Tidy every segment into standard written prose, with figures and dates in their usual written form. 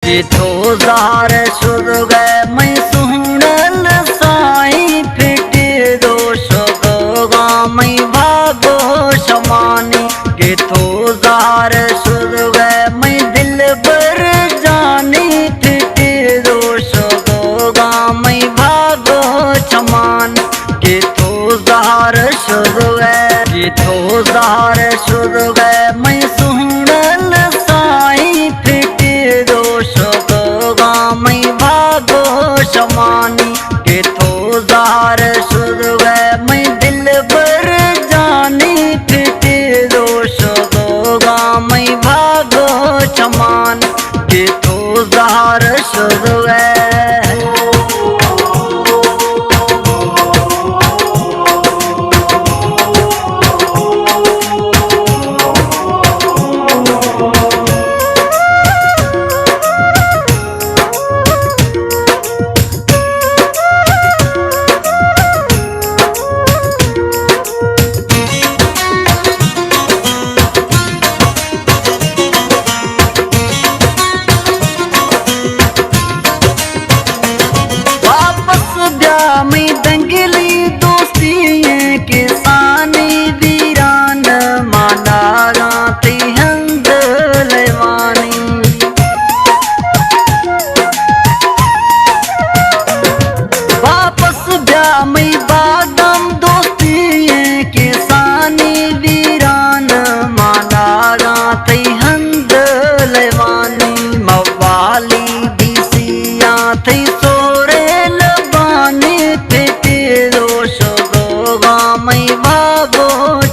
जितो जार सुर गए मैं सुनल साई फिटे दोष गोगा मैं भागो समानी के तो जार सुर गए मैं दिल बर जानी फिटे दोष गोगा मैं भागो समान के तो जार सुर गए जितो जार सुर गए मैं सुनल साई फिटे दोष गोगा मैं भागो समानी के तो जार सुर गए मैं दिल बर जानी फिटे दोष गोगा मैं भागो समान के तो जार सुर गए। मैं दंगली दोस्ती किसानी वीरान माना गाती हंद लेवानी वापस ब्याह में बादम दोस्ती किसानी वीरान माना गाती हंद लेवानी मवाली बीसिया थी सोरे मैं भागो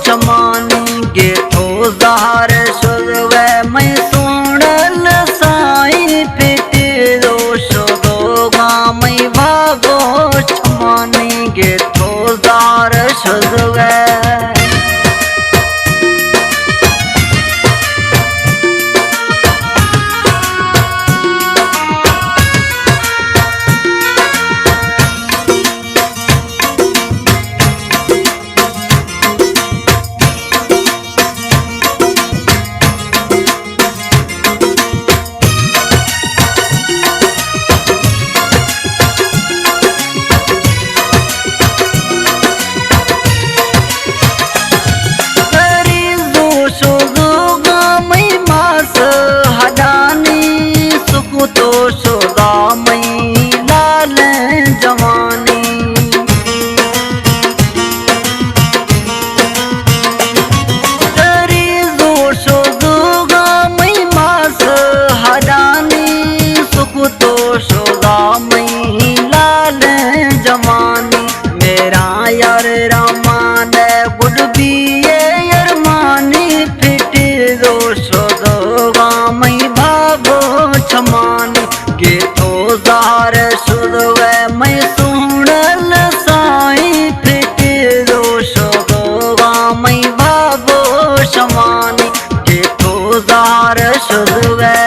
चमानी के तो जार सुर गए मैं सुनल साई फिटे दोष गोगा मैं भागो चमानी के तो जार सुर गए। तो सोगा मई लाल जवानी तेरी जोर सोगा मई मास हरानी सुख तो सोगा मई लाल जवानी मेरा यार रामान गुड भी अरमानी फिटे दोष सोगा मई भागो छमानी के तो जार सुर गए मैं सुनल साई फिटे दोष गोगा मैं भागो समानी के तो जार सुर गए।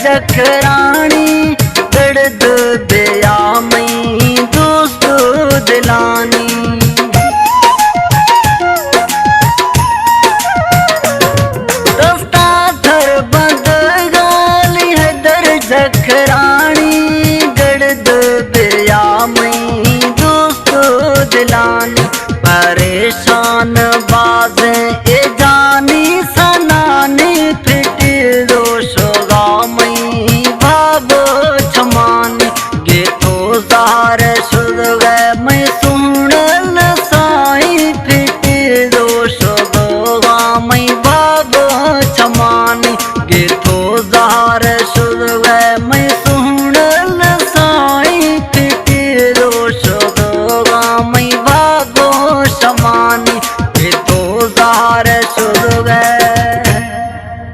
जखरा